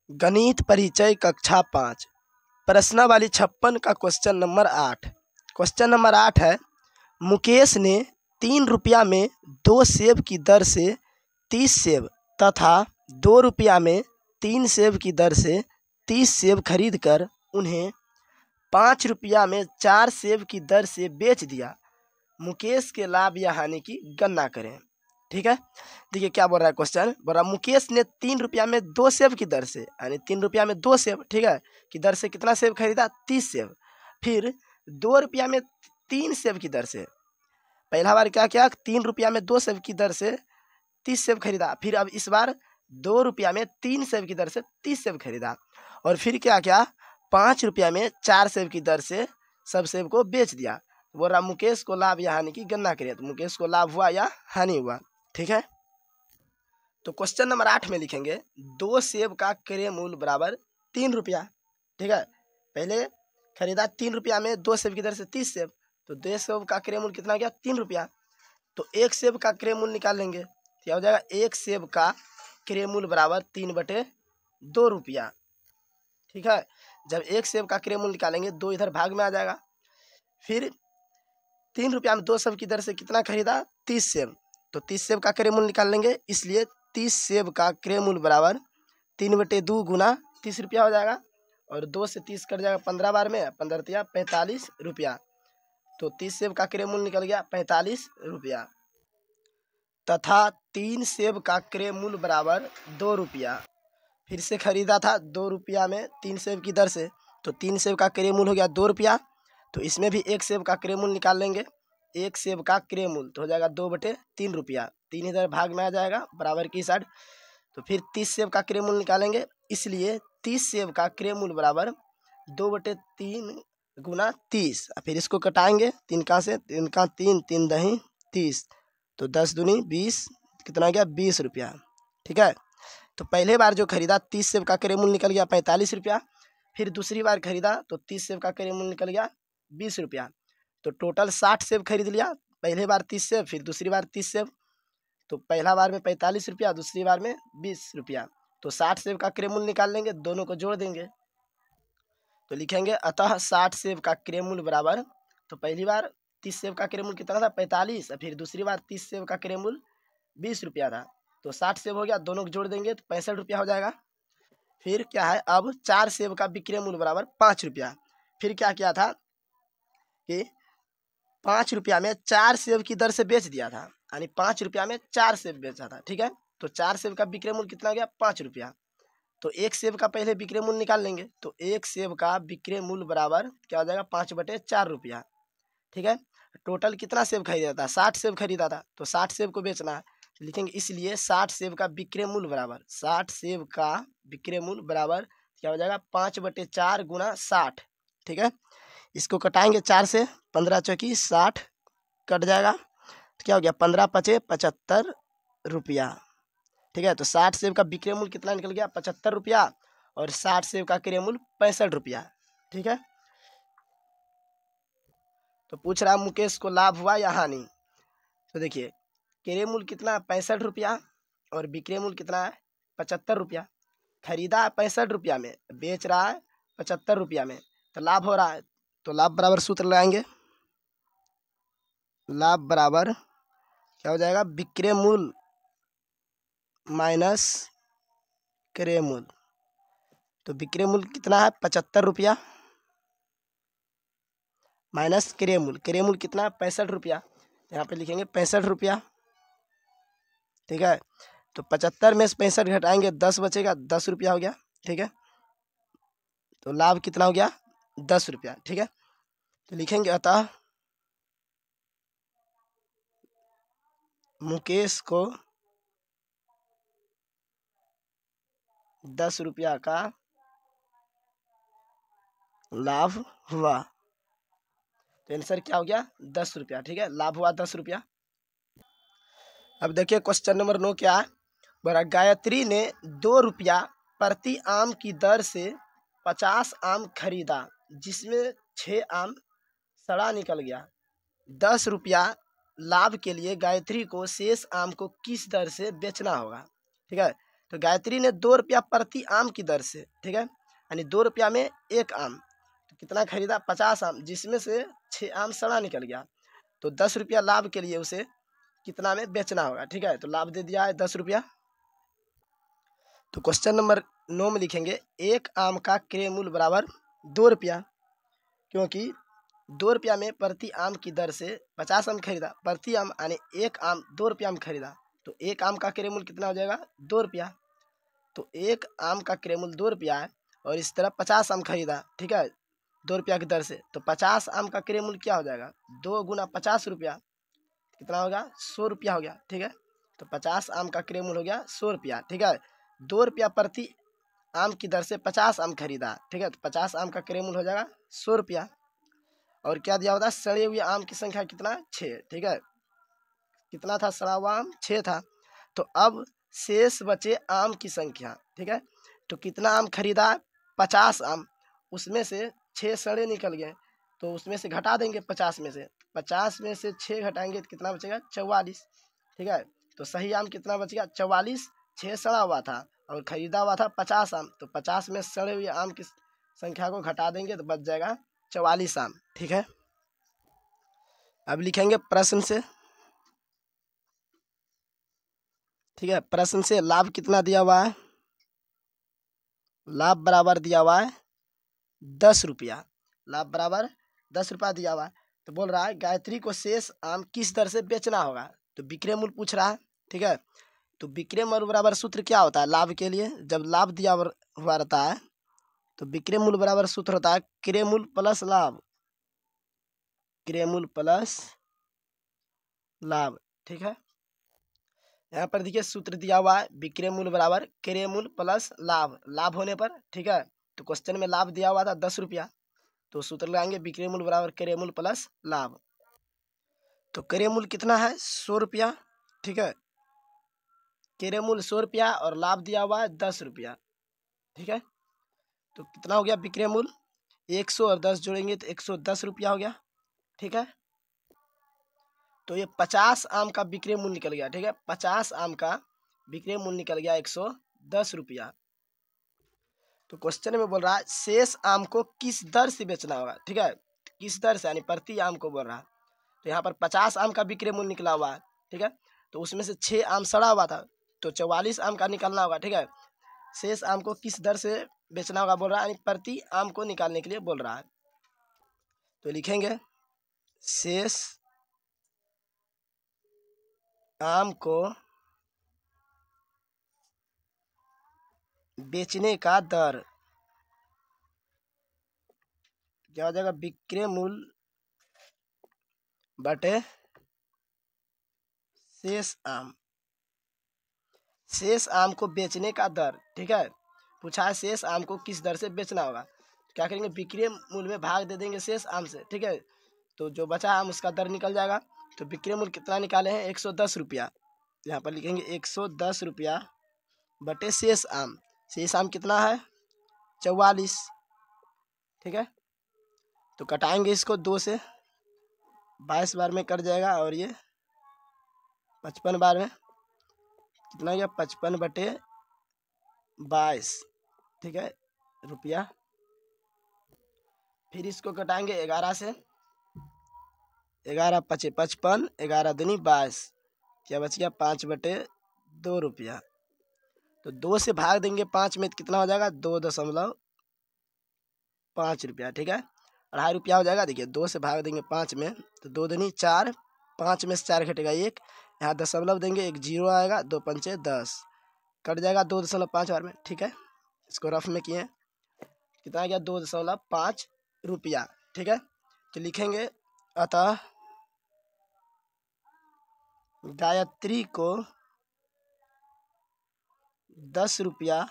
गणित परिचय कक्षा 5 प्रश्नावली 56 का क्वेश्चन नंबर 8। क्वेश्चन नंबर 8 है, मुकेश ने 3 रुपया में 2 सेब की दर से 30 सेब तथा 2 रुपया में 3 सेब की दर से 30 सेब खरीद कर उन्हें 5 रुपया में 4 सेब की दर से बेच दिया। मुकेश के लाभ या हानि की गणना करें। ठीक है, देखिए क्या बोल रहा है क्वेश्चन। बोल रहा मुकेश ने 3 रुपया में 2 सेब की दर से, यानी 3 रुपया में 2 सेब, ठीक है, की दर से कितना सेब खरीदा? 30 सेब। फिर 2 रुपया में 3 सेब की दर से, पहला बार क्या किया? 3 रुपया में 2 सेब की दर से 30 सेब खरीदा। फिर अब इस बार 2 रुपया में 3 सेब की दर से 30 सेब खरीदा। और फिर क्या किया? 5 रुपया में 4 सेब की दर से सब सेब को बेच दिया। बोल रहा मुकेश को लाभ या हानि की गणना करिए। तो मुकेश को लाभ हुआ या हानि हुआ? ठीक है, तो क्वेश्चन नंबर 8 में लिखेंगे 2 सेब का क्रय मूल्य बराबर 3 रुपया। ठीक है, पहले खरीदा 3 रुपया में 2 सेब की दर से 30 सेब, तो 2 सेब का क्रय मूल्य कितना गया? 3 रुपया। तो 1 सेब का क्रय मूल्य निकाल लेंगे, क्या हो जाएगा? 1 सेब का क्रय मूल्य बराबर 3/2 रुपया। ठीक है, जब 1 सेब का क्रय मूल्य निकालेंगे, 2 इधर भाग में आ जाएगा। फिर 3 रुपया में 2 सेब की दर से कितना खरीदा? 30 सेब, तो 30 सेब का क्रय मूल्य निकाल लेंगे, इसलिए 30 सेब का क्रय मूल्य बराबर 3/2 गुना 30 रुपया हो जाएगा। और 2 से 30 कट जाएगा 15 बार में, 15 तिया 45 रुपया। तो 30 सेब का क्रय मूल्य निकल गया 45 रुपया। तथा 3 सेब का क्रय मूल्य बराबर 2 रुपया। फिर से खरीदा था 2 रुपया में 3 सेब की दर से, तो 3 सेब का क्रय मूल्य हो गया 2 रुपया। तो इसमें भी 1 सेब का क्रय मूल्य निकाल लेंगे। 1 सेब का क्रय मूल्य तो हो जाएगा 2/3 रुपया। 3 इधर भाग में आ जाएगा बराबर की साइड। तो फिर 30 सेब का क्रय मूल्य निकालेंगे, इसलिए 30 सेब का क्रय मूल्य बराबर 2/3 गुना 30। फिर इसको कटाएंगे 3 का से, 3 का 3, 3 दही 30, तो 10 दूनी 20, कितना गया? 20 रुपया। ठीक है, तो पहले बार जो खरीदा 30 सेब का क्रय मूल्य निकल गया 45 रुपया। फिर दूसरी बार खरीदा तो 30 सेब का क्रय मूल्य निकल गया 20 रुपया। तो टोटल 60 सेब खरीद लिया। पहले बार 30 सेब, फिर दूसरी बार 30 सेब, तो पहला बार में 45 रुपया, दूसरी बार में 20 रुपया। तो 60 सेब का क्रय मूल्य निकाल लेंगे, दोनों को जोड़ देंगे, तो लिखेंगे अतः 60 सेब का क्रय मूल्य बराबर, तो पहली बार 30 सेब का क्रय मूल्य कितना था? 45। फिर दूसरी बार 30 सेब का क्रय मूल्य 20 रुपया था, तो 60 सेब हो गया, दोनों को जोड़ देंगे तो 65 रुपया हो जाएगा। फिर क्या है? अब 4 सेब का विक्रय मूल्य बराबर 5 रुपया। फिर क्या किया था कि 5 रुपया में 4 सेब की दर से बेच दिया था, यानी 5 रुपया में 4 सेब बेचा था। ठीक है, तो 4 सेब का विक्रय मूल्य कितना गया? 5 रुपया। तो 1 सेब का पहले विक्रय मूल्य निकाल लेंगे, तो 1 सेब का विक्रय मूल्य बराबर क्या हो जाएगा? 5/4 रुपया। ठीक है, टोटल कितना सेब खरीदा था? 60 सेब खरीदा था, तो 60 सेब को बेचना है, तो लिखेंगे इसलिए 60 सेब का विक्रय मूल्य बराबर, 60 सेब का विक्रय मूल्य बराबर क्या हो जाएगा? 5/4 गुना 60। ठीक है, इसको कटाएंगे 4 से, 15 चौकी 60 कट जाएगा, तो क्या हो गया? 15 पचे 75 रुपया। ठीक है, तो 60 सेब का विक्रय मूल्य कितना निकल गया? 75 रुपया। और 60 सेब का क्रय मूल्य 65 रुपया। ठीक है, तो पूछ रहा मुकेश को लाभ हुआ या हानि। तो देखिए क्रय मूल्य कितना? 65 रुपया, और विक्रय मूल्य कितना है? 75 रुपया। खरीदा है 65 रुपया में, बेच रहा है 75 रुपया में, तो लाभ हो रहा है। तो लाभ बराबर सूत्र लगाएंगे, लाभ बराबर क्या हो जाएगा? विक्रय मूल्य माइनस क्रय मूल्य। तो विक्रय मूल्य कितना है? 75 रुपया माइनस क्रय मूल्य। क्रय मूल्य कितना है? 65 रुपया। यहाँ पे लिखेंगे 65 रुपया। ठीक है, तो 75 में से 65 घटाएंगे, 10 बचेगा, 10 रुपया हो गया। ठीक है, तो लाभ कितना हो गया? 10 रुपया। ठीक है, तो लिखेंगे अतः मुकेश को 10 रुपया का लाभ हुआ। तो आंसर क्या हो गया? 10 रुपया। ठीक है, लाभ हुआ 10 रुपया। अब देखिए क्वेश्चन नंबर 9 क्या है। बोला गायत्री ने 2 रुपया प्रति आम की दर से 50 आम खरीदा, जिसमें 6 आम सड़ा निकल गया। 10 रुपया लाभ के लिए गायत्री को शेष आम को किस दर से बेचना होगा। ठीक है, तो गायत्री ने 2 रुपया प्रति आम की दर से, ठीक है, यानी 2 रुपया में 1 आम, तो कितना खरीदा 50 आम, जिसमें से 6 आम सड़ा निकल गया। तो 10 रुपया लाभ के लिए उसे कितना में बेचना होगा, ठीक है। तो लाभ दे दिया है 10 रुपया। तो क्वेश्चन नंबर 9 में लिखेंगे 1 आम का क्रय मूल्य बराबर 2 रुपया, क्योंकि 2 रुपया में प्रति आम की दर से 50 आम खरीदा, प्रति आम यानी 1 आम 2 रुपया में खरीदा, तो 1 आम का क्रय मूल्य कितना हो जाएगा 2 रुपया। तो 1 आम का क्रय मूल्य 2 रुपया है और इस तरह 50 आम खरीदा, ठीक है, 2 रुपया की दर से, तो 50 आम का क्रय मूल्य क्या हो जाएगा 2 गुना 50 रुपया, कितना होगा 100 रुपया हो गया, ठीक है। तो 50 आम का क्रय मूल्य हो गया 100 रुपया, ठीक है। 2 रुपया प्रति आम की दर से 50 आम खरीदा, ठीक है, तो 50 आम का क्रय मूल्य हो जाएगा 100 रुपया। और क्या दिया होता है सड़े हुए आम की संख्या कितना 6, ठीक है, कितना था सड़ा हुआ आम 6 था। तो अब शेष बचे आम की संख्या, ठीक है, तो कितना आम खरीदा 50 आम, उसमें से 6 सड़े निकल गए, तो उसमें से घटा देंगे 50 में से, 50 में से 6 घटाएंगे तो कितना बचेगा 44, ठीक है। तो सही आम कितना बच गया 44, 6 सड़ा हुआ था और खरीदा हुआ था 50 आम, तो 50 में सड़े हुए आम की संख्या को घटा देंगे तो बच जाएगा 44 आम, ठीक है। अब लिखेंगे प्रश्न से, ठीक है, प्रश्न से लाभ कितना दिया हुआ है, लाभ बराबर दिया हुआ है 10 रुपया, लाभ बराबर 10 रुपया दिया हुआ है। तो बोल रहा है गायत्री को शेष आम किस दर से बेचना होगा, तो विक्रय मूल्य पूछ रहा है, ठीक है। तो विक्रय मूल्य बराबर सूत्र क्या होता है लाभ के लिए, जब लाभ दिया हुआ रहता है तो विक्रय मूल्य बराबर सूत्र होता है क्रय मूल्य प्लस लाभ, क्रय मूल्य प्लस लाभ, ठीक है। यहाँ पर देखिए सूत्र दिया हुआ है विक्रय मूल्य बराबर क्रय मूल्य प्लस लाभ, लाभ होने पर, ठीक है। तो क्वेश्चन में लाभ दिया हुआ था 10 रुपया, तो सूत्र लगाएंगे विक्रय मूल्य बराबर क्रय मूल्य प्लस लाभ। तो क्रय मूल्य कितना है 100 रुपया, ठीक है, क्रय मूल्य 100 रुपया और लाभ दिया हुआ है 10 रुपया, ठीक है। तो कितना हो गया विक्रय मूल्य 100 और 10 जोड़ेंगे तो 110 रुपया हो गया, ठीक है। तो ये 50 आम का विक्रय मूल्य निकल गया, ठीक है, 50 आम का विक्रय मूल्य निकल गया 110 रुपया। तो क्वेश्चन में बोल रहा है शेष आम को किस दर से बेचना होगा, ठीक है, किस दर से यानी प्रति आम को बोल रहा है। तो यहाँ पर 50 आम का विक्रय मूल्य निकला हुआ है, ठीक है, तो उसमें से 6 आम सड़ा हुआ था, तो 44 आम का निकालना होगा, ठीक है। शेष आम को किस दर से बेचना होगा बोल रहा है, यानी प्रति आम को निकालने के लिए बोल रहा है। तो लिखेंगे शेष आम को बेचने का दर क्या हो जाएगा विक्रय मूल्य बटे शेष आम, शेष आम को बेचने का दर, ठीक है, पूछा है शेष आम को किस दर से बेचना होगा। तो क्या करेंगे विक्रय मूल्य में भाग दे देंगे शेष आम से, ठीक है, तो जो बचा आम उसका दर निकल जाएगा। तो विक्रय मूल्य कितना निकाले हैं 110 रुपया, यहाँ पर लिखेंगे 110 रुपया बटे शेष आम, शेष आम कितना है 44, ठीक है। तो कटाएंगे इसको 2 से, 22 बार में कट जाएगा और ये 55 बार में कितना हो गया 55 बटे 22, ठीक है रुपया। फिर इसको कटाएंगे 11 से, 11 पचे 55, 11 दूनी 22, क्या बच गया 5 बटे 2 रुपया। तो 2 से भाग देंगे 5 में तो कितना हो जाएगा 2.5 रुपया, ठीक है, 2.5 रुपया हो जाएगा। देखिए 2 से भाग देंगे 5 में तो 2 दूनी 4, 5 में से 4 घटेगा 1, यहाँ दशमलव देंगे 1 जीरो आएगा, 2 पंचे 10, कट जाएगा 2.5 बार में, ठीक है। इसको रफ में किए कितना आ गया 2.5 रुपया, ठीक है। तो लिखेंगे अतः गायत्री को 10 रुपया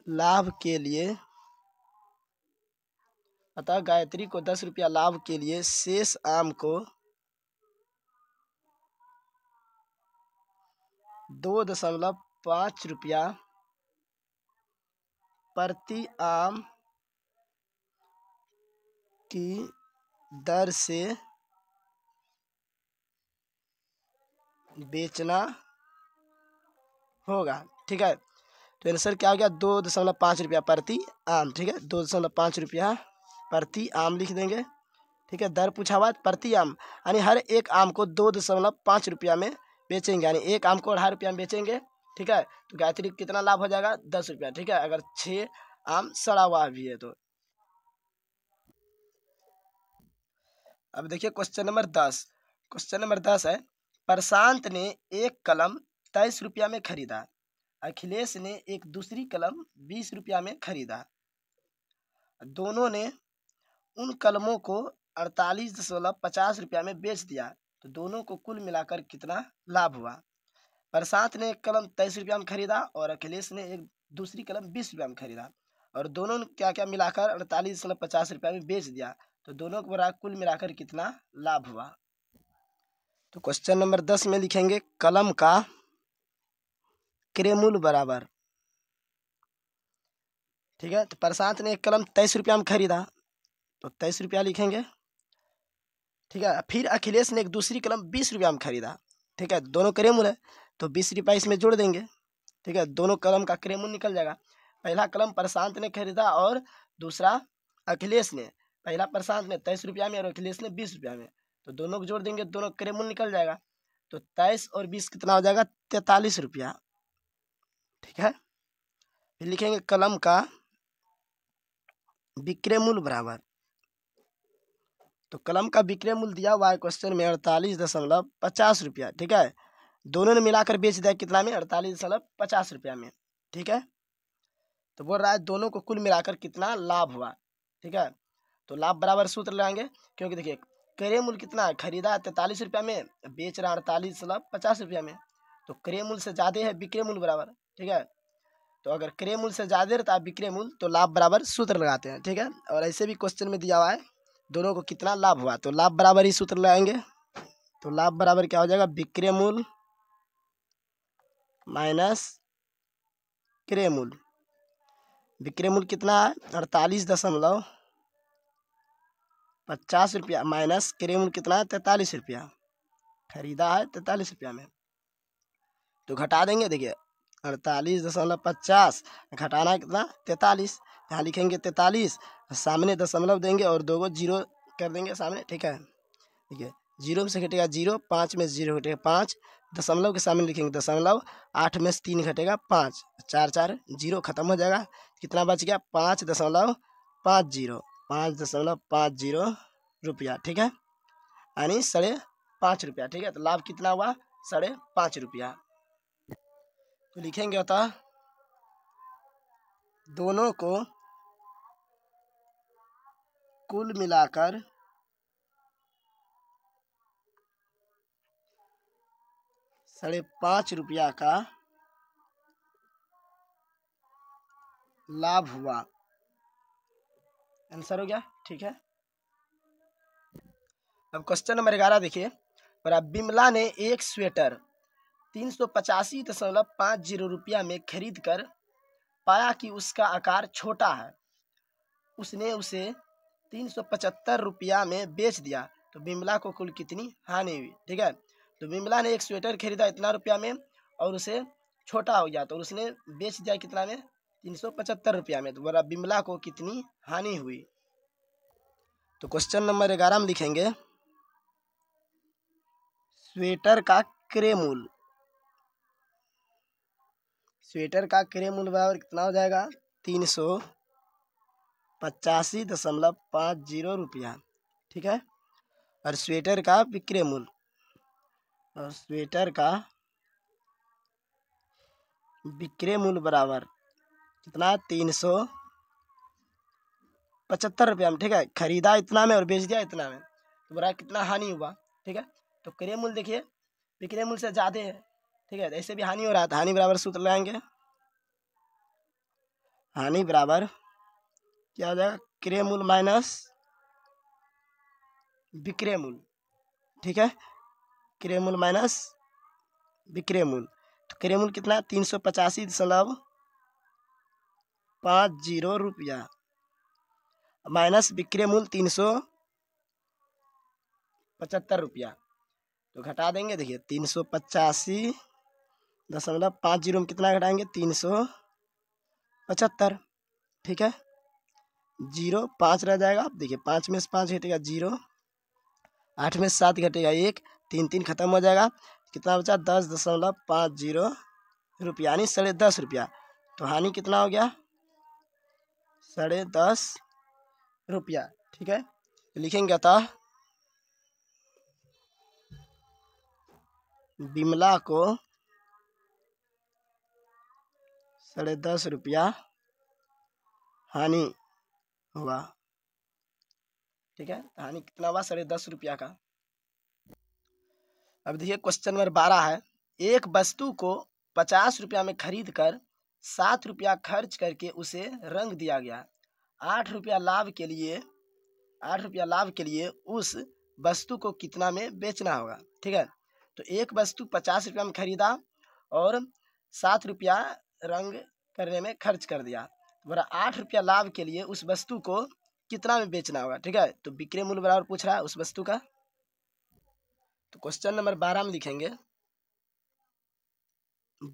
लाभ के लिए, अतः गायत्री को 10 रुपया लाभ के लिए शेष आम को 2.5 रुपया प्रति आम की दर से बेचना होगा। ठीक है, तो आंसर क्या हो गया, 2.5 रुपया प्रति आम। ठीक है, 2.5 रुपया प्रति आम लिख देंगे। ठीक है, दर पूछा हुआ प्रति आम, यानी हर एक आम को 2.5 रुपया में बेचेंगे, यानी एक आम को 2.5 रुपया में बेचेंगे। ठीक है, तो गायत्री कितना लाभ हो जाएगा, 10 रुपया। ठीक है, अगर 6 आम सड़ा हुआ भी है तो। अब देखिए क्वेश्चन नंबर 10। क्वेश्चन नंबर 10 है, प्रशांत ने एक कलम 23 रुपया में खरीदा, अखिलेश ने एक दूसरी कलम 20 रुपया में खरीदा। दोनों ने उन कलमों को 48.50 रुपया में बेच दिया, तो दोनों को कुल मिलाकर कितना लाभ हुआ। प्रशांत ने एक कलम 23 रुपया में खरीदा और अखिलेश ने एक दूसरी कलम 20 रुपया में खरीदा, और दोनों ने क्या क्या मिलाकर 48.50 रुपया में बेच दिया, तो दोनों को बराबर कुल मिलाकर कितना लाभ हुआ। तो क्वेश्चन नंबर 10 में लिखेंगे कलम का क्रय मूल्य बराबर। ठीक है, तो प्रशांत ने एक कलम 23 रुपया में खरीदा, तो 23 रुपया लिखेंगे। ठीक है, फिर अखिलेश ने एक दूसरी कलम 20 रुपया में खरीदा। ठीक है, दोनों क्रय मूल्य है, तो 20 रुपया इसमें जोड़ देंगे। ठीक है, दोनों कलम का क्रय मूल्य निकल जाएगा। पहला कलम प्रशांत ने खरीदा और दूसरा अखिलेश ने। पहला प्रशांत ने 23 रुपया में और अखिलेश ने 20 रुपया में, तो दोनों को जोड़ देंगे, दोनों क्रय मूल्य निकल जाएगा। तो 23 और 20 कितना हो जाएगा, 43 रुपया। ठीक है, फिर लिखेंगे कलम का विक्रय मूल्य बराबर। तो कलम का विक्रय मूल्य दिया हुआ है क्वेश्चन में 48.50 रुपया। ठीक है, दोनों ने मिलाकर बेच दिया कितना में, 48.50 रुपया में। ठीक है, तो बोल रहा है दोनों को कुल मिलाकर कितना लाभ हुआ। ठीक है, तो लाभ बराबर सूत्र लगाएंगे, क्योंकि देखिए क्रय मूल्य कितना है, खरीदा 43 रुपया में, बेच रहा 48.50 रुपया में, तो क्रय मूल्य से ज़्यादा है विक्रय मूल्य बराबर। ठीक है, तो अगर क्रय मूल्य से ज़्यादा रहता है विक्रय मूल्य, तो लाभ बराबर सूत्र लगाते हैं। ठीक है, और ऐसे भी क्वेश्चन में दिया हुआ है दोनों को कितना लाभ हुआ, तो लाभ बराबर ही सूत्र लगाएंगे। तो लाभ बराबर क्या हो जाएगा, विक्रय मूल्य माइनस क्रय मूल्य। विक्रय मूल्य कितना है, 48.50 रुपया, माइनस क्रय मूल्य कितना है, 43 रुपया। खरीदा है 43 रुपया में, तो घटा देंगे। देखिए 48.50 घटाना कितना, 43। यहाँ लिखेंगे 43, सामने दशमलव देंगे और 2 को जीरो कर देंगे सामने। ठीक है, देखिए जीरो में से घटेगा 0, 5 में से 0 घटेगा 5, दशमलव के सामने लिखेंगे दशमलव, 8 में से 3 घटेगा 5, 4 4 0 खत्म हो जाएगा। कितना बच गया, 5.50, 5.50 रुपया। ठीक है, यानी 5.5 रुपया। ठीक है, तो लाभ कितना हुआ, 5.5 रुपया। तो लिखेंगे होता दोनों को कुल मिलाकर 5.5 रुपया का लाभ हुआ। आंसर हो गया। ठीक है, अब क्वेश्चन नंबर 11 देखिए, और बिमला ने एक स्वेटर 385.50 रुपया में खरीद कर पाया कि उसका आकार छोटा है, उसने उसे 375 रुपया में बेच दिया, तो बिमला को कुल कितनी हानि हुई। ठीक है, तो बिमला ने एक स्वेटर खरीदा इतना रुपया में और उसे छोटा हो गया, तो उसने बेच दिया कितना में, 375 रुपया में, तो बोला बिमला को कितनी हानि हुई। तो क्वेश्चन नंबर 11 में लिखेंगे स्वेटर का क्रय मूल्य। स्वेटर का क्रय मूल्य बराबर कितना हो जाएगा, 385.50 रुपया। ठीक है, और स्वेटर का विक्रय मूल्य, और स्वेटर का विक्रय मूल्य बराबर कितना, 375 रुपया में। ठीक है, खरीदा इतना में और बेच दिया इतना में, तो बराबर कितना हानि हुआ। ठीक है, तो क्रय मूल्य देखिए विक्रय मूल्य से ज़्यादा है। ठीक है, ऐसे भी हानि हो रहा था, हानि बराबर सूत्र लगाएंगे। हानि बराबर क्या हो जाएगा, क्रय मूल्य माइनस विक्रय मूल्य। ठीक है, क्रय मूल्य माइनस विक्रय मूल्य, तो क्रय मूल्य कितना, 385.50 रुपया माइनस विक्रय मूल्य 375 रुपया, तो घटा देंगे। देखिए 385.50 में कितना घटाएंगे, 375। ठीक है, 0 5 रह जाएगा। देखिए 5 में से 5 घटेगा 0, 8 में से 7 घटेगा 1, 3 3 खत्म हो जाएगा। कितना बचा, 10.50 रुपया, यानी 10.5 रुपया। तो हानि कितना हो गया, 10.5 रुपया। ठीक है, लिखेंगे अतः विमला को 10.5 रुपया हानि हुआ। ठीक है, हानि कितना हुआ, 10.5 रुपया का। अब देखिए क्वेश्चन नंबर 12 है, एक वस्तु को 50 रुपया में खरीद कर 7 रुपया खर्च करके उसे रंग दिया गया। 8 रुपया लाभ के लिए उस वस्तु को कितना में बेचना होगा। ठीक है, तो एक वस्तु 50 रुपया में खरीदा और 7 रुपया रंग करने में खर्च कर दिया। बराबर 8 रुपया लाभ के लिए उस वस्तु को कितना में बेचना होगा। ठीक है, तो विक्रय मूल्य बराबर पूछ रहा है उस वस्तु का। तो क्वेश्चन नंबर 12 में लिखेंगे,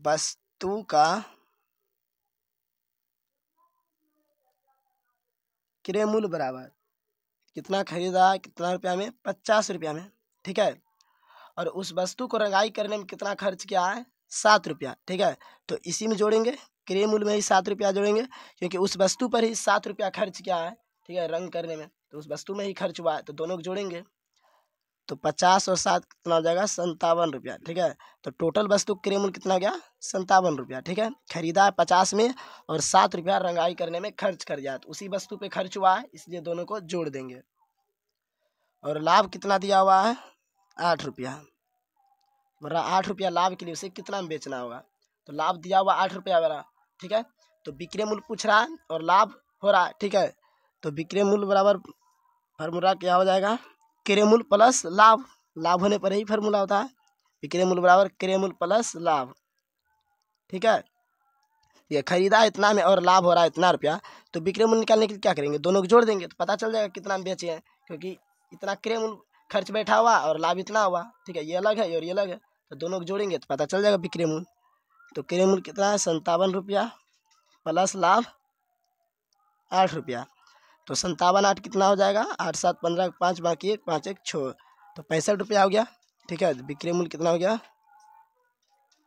वस्तु का क्रय मूल्य बराबर कितना खरीदा, कितना रुपया में, 50 रुपया में। ठीक है, और उस वस्तु को रंगाई करने में कितना खर्च किया है, 7 रुपया। ठीक है, तो इसी में जोड़ेंगे, क्रय मूल्य में ही 7 रुपया जोड़ेंगे, क्योंकि उस वस्तु पर ही 7 रुपया खर्च किया है। ठीक है, रंग करने में, तो उस वस्तु में ही खर्च हुआ है, तो दोनों को जोड़ेंगे। तो 50 और 7 कितना हो जाएगा, 57 रुपया। ठीक है, तो टोटल वस्तु क्रय मूल्य कितना हो गया, 57 रुपया। ठीक है, खरीदा है 50 में और 7 रुपया रंगाई करने में खर्च कर दिया, तो उसी वस्तु पे खर्च हुआ है, इसलिए दोनों को जोड़ देंगे। और लाभ कितना दिया हुआ है, 8 रुपया। बरा 8 रुपया लाभ के लिए उसे कितना में बेचना होगा, तो लाभ दिया हुआ 8 रुपया बरा। ठीक है, तो विक्रय मूल्य पूछ रहा है और लाभ हो रहा है। ठीक है, तो विक्रय मूल्य बराबर फार्मूला क्या हो जाएगा, क्रय मूल्य प्लस लाभ। लाभ होने पर ही फार्मूला होता है, विक्रय मूल्य बराबर क्रय मूल्य प्लस लाभ। ठीक है, ये खरीदा इतना में और लाभ हो रहा है इतना रुपया, तो विक्रय मूल्य निकालने के लिए क्या करेंगे, दोनों को जोड़ देंगे, तो पता चल जाएगा कितना में बेचे हैं, क्योंकि इतना क्रय मूल्य खर्च बैठा हुआ और लाभ इतना हुआ। ठीक है, ये अलग है और ये अलग है, तो दोनों को जोड़ेंगे तो पता चल जाएगा विक्रय मूल्य। तो क्रय मूल्य कितना है, 57 रुपया प्लस लाभ 8 रुपया। तो 57 8 कितना हो जाएगा, 8 7 15 5 बाकी 1 5 1 6, तो 65 रुपया हो गया। ठीक है, विक्रय मूल्य कितना हो गया,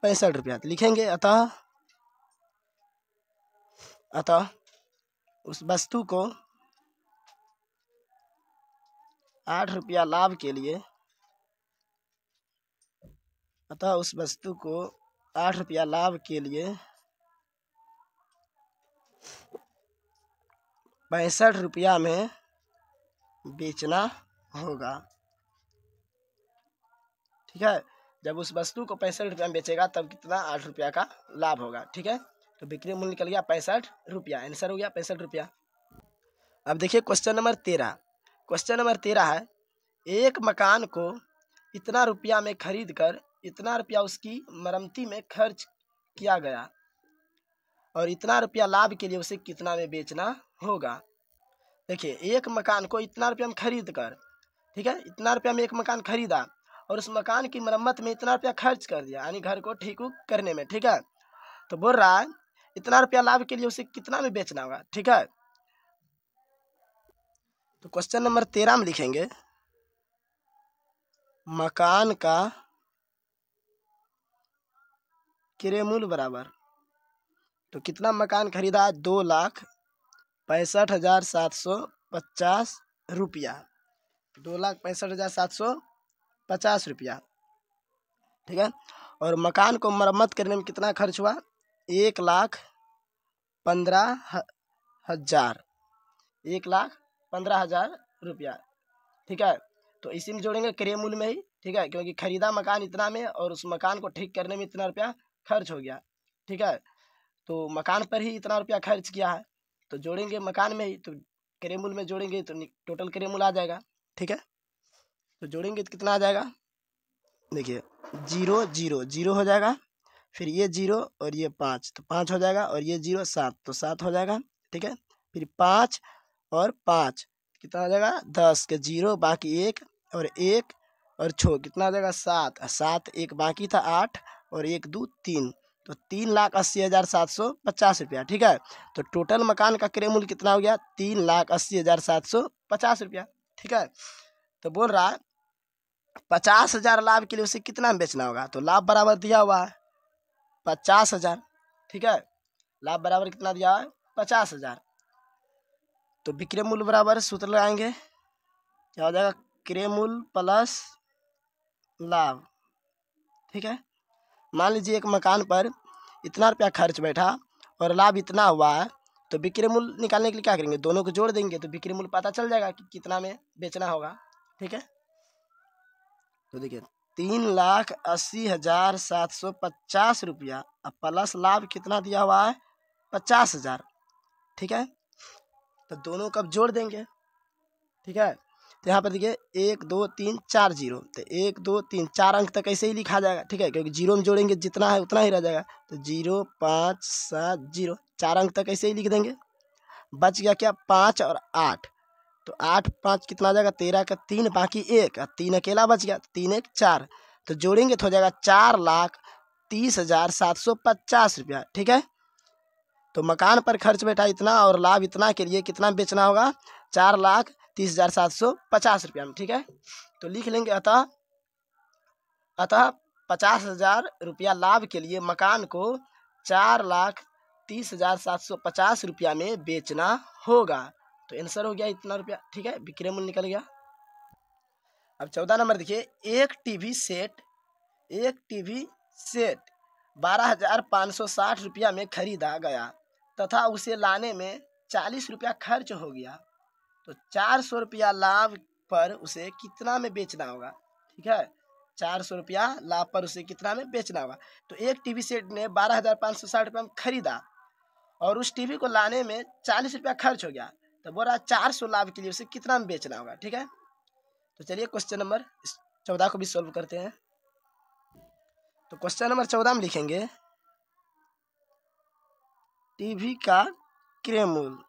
65 रुपया। तो लिखेंगे अतः उस वस्तु को 8 रुपया लाभ के लिए, अतः उस वस्तु को 8 रुपया लाभ के लिए 65 रुपया में बेचना होगा। ठीक है, जब उस वस्तु को 65 रुपया में बेचेगा तब कितना, 8 रुपया का लाभ होगा। ठीक है, तो विक्रय मूल्य निकल गया 65 रुपया, आंसर हो गया 65 रुपया। अब देखिए क्वेश्चन नंबर 13। क्वेश्चन नंबर 13 है, एक मकान को इतना रुपया में खरीद कर इतना रुपया उसकी मरम्मती में खर्च किया गया और इतना रुपया लाभ के लिए उसे कितना में बेचना होगा। देखिए एक मकान को इतना रुपया में खरीद कर, ठीक है, इतना रुपया में एक मकान खरीदा और उस मकान की मरम्मत में इतना रुपया खर्च कर दिया, यानी घर को ठीक करने में। ठीक है, तो बोल रहा है इतना रुपया लाभ के लिए उसे कितना में बेचना होगा। ठीक है, तो क्वेश्चन नंबर 13 में लिखेंगे, मकान का क्रय मूल्य बराबर, तो कितना मकान खरीदा, 2,65,750 रुपया, 2,65,750 रुपया। ठीक है, और मकान को मरम्मत करने में कितना खर्च हुआ, 1,15,000, 1,15,000 रुपया। ठीक है, तो इसी में जोड़ेंगे क्रय मूल्य में ही। ठीक है, क्योंकि खरीदा मकान इतना में और उस मकान को ठीक करने में इतना रुपया खर्च हो गया। ठीक है, तो मकान पर ही इतना रुपया खर्च किया है, तो जोड़ेंगे मकान में ही, तो क्रय मूल्य में जोड़ेंगे तो टोटल क्रय मूल्य आ जाएगा। ठीक है, तो जोड़ेंगे तो कितना आ जाएगा, देखिए 0 0 0 हो जाएगा, फिर ये 0 और ये 5 तो 5 हो जाएगा, और ये 0 7 तो 7 हो जाएगा। ठीक है, फिर 5 और 5 कितना हो जाएगा, 10 के 0 बाकी 1 और 1 और छो कितना हो जाएगा 7, 7 एक बाकी था 8 और 1 2 3, तो 3,80,750 रुपया। ठीक है, तो टोटल मकान का क्रय मूल्य कितना हो गया 3,80,750 रुपया। ठीक है, तो बोल रहा है 50,000 लाभ के लिए उसे कितना में बेचना होगा, तो लाभ बराबर दिया हुआ है 50,000। ठीक है, लाभ बराबर कितना दिया है 50,000, तो विक्रय मूल्य बराबर सूत्र लगाएंगे, क्या हो जाएगा क्रय मूल्य प्लस लाभ। ठीक है, मान लीजिए एक मकान पर इतना रुपया खर्च बैठा और लाभ इतना हुआ है, तो विक्रय मूल्य निकालने के लिए क्या करेंगे, दोनों को जोड़ देंगे तो विक्रय मूल्य पता चल जाएगा कि कितना में बेचना होगा। ठीक है, तो देखिए 3,80,750 रुपया अब प्लस लाभ कितना दिया हुआ है 50,000। ठीक है, तो दोनों को अब जोड़ देंगे। ठीक है, तो यहाँ पर देखिए 1 2 3 4 जीरो, तो 1 2 3 4 अंक तक ऐसे ही लिखा जाएगा। ठीक है, क्योंकि जीरो में जोड़ेंगे जितना है उतना ही रह जाएगा, तो 0 5 7 0, 4 अंक तक ऐसे ही लिख देंगे। बच गया क्या 5 और 8, तो 8 5 कितना आ जाएगा 13 का 3 बाकी 1, 3 अकेला बच गया, 3 1 4, तो जोड़ेंगे तो हो जाएगा 4,30,750 रुपया। ठीक है, तो मकान पर खर्च बैठा इतना और लाभ इतना के लिए कितना बेचना होगा 4,30,750 रुपया में। ठीक है, तो लिख लेंगे अतः 50,000 रुपया लाभ के लिए मकान को 4,30,750 रुपया में बेचना होगा, तो आंसर हो गया इतना रुपया। ठीक है, विक्रय मूल्य निकल गया। अब 14 नंबर देखिए, एक टीवी सेट 12,560 रुपया में खरीदा गया तथा उसे लाने में 40 रुपया खर्च हो गया, तो 400 रुपया लाभ पर उसे कितना में बेचना होगा। ठीक है, 400 रुपया लाभ पर उसे कितना में बेचना होगा, तो एक टीवी सेट ने 12,560 रुपया में खरीदा और उस टीवी को लाने में 40 रुपया खर्च हो गया, तो बोल रहा 400 लाभ के लिए उसे कितना में बेचना होगा। ठीक है, तो चलिए क्वेश्चन नंबर 14 को भी सॉल्व करते हैं। तो क्वेश्चन नंबर 14 में लिखेंगे टीवी का क्रय मूल्य,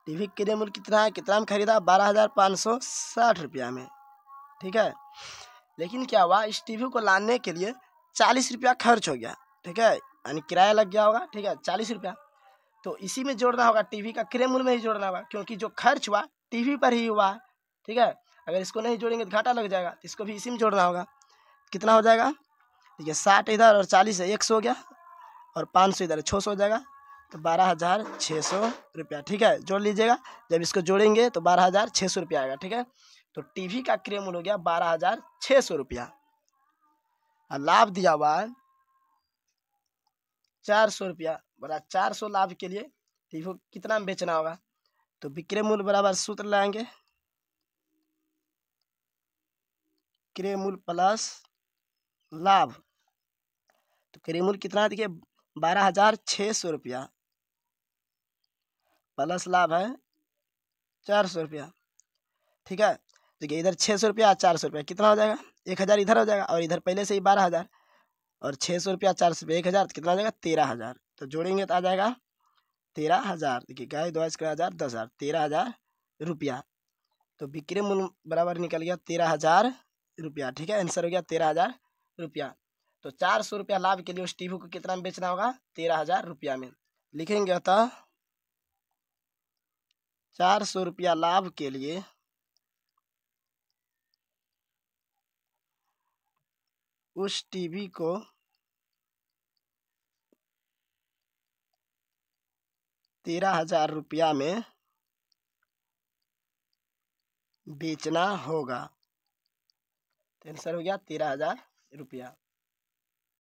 टीवी क्रय मूल्य कितना है, कितना में खरीदा 12,560 रुपया में। ठीक है, लेकिन क्या हुआ इस टीवी को लाने के लिए 40 रुपया खर्च हो गया। ठीक है, यानी किराया लग गया होगा। ठीक है, 40 रुपया, तो इसी में जोड़ना होगा, टीवी का क्रय मूल्य में ही जोड़ना होगा, क्योंकि जो खर्च हुआ टीवी पर ही हुआ। ठीक है, अगर इसको नहीं जोड़ेंगे तो घाटा लग जाएगा, तो इसको भी इसी में जोड़ना होगा। कितना हो जाएगा, देखिए 60 इधर और 40 है 100 हो गया और 500 इधर 600 हो जाएगा, तो 12,600 रुपया। ठीक है, जोड़ लीजिएगा, जब इसको जोड़ेंगे तो 12,600 रुपया आएगा। ठीक है, तो टीवी का क्रय मूल्य हो गया 12,600 रुपया और लाभ दिया हुआ है 400 रुपया। बोला 400 लाभ के लिए टीवी को कितना में बेचना होगा, तो विक्रय मूल्य बराबर सूत्र लाएंगे, क्रय मूल्य प्लस लाभ, तो क्रय मूल्य कितना देखिए 12,600 रुपया प्लस लाभ है 400 रुपया। ठीक है, देखिए इधर 600 रुपया 400 रुपया कितना हो जाएगा 1,000 इधर हो जाएगा और इधर पहले से ही 12,000 और 600 रुपया 400 रुपया 1,000 कितना हो जाएगा 13,000, तो जोड़ेंगे तो आ जाएगा 13,000। देखिए गाय 2,000 10,000 13,000 रुपया, तो विक्रय मूल्य बराबर निकल गया 13,000 रुपया। ठीक है, आंसर हो गया 13,000 रुपया। तो 400 रुपया लाभ के लिए उस टीवी को कितना में बेचना होगा 13,000 रुपया में। लिखेंगे अतः 400 रुपया लाभ के लिए उस टीवी को 13,000 रुपया में बेचना होगा, तो आंसर हो गया 13,000 रुपया।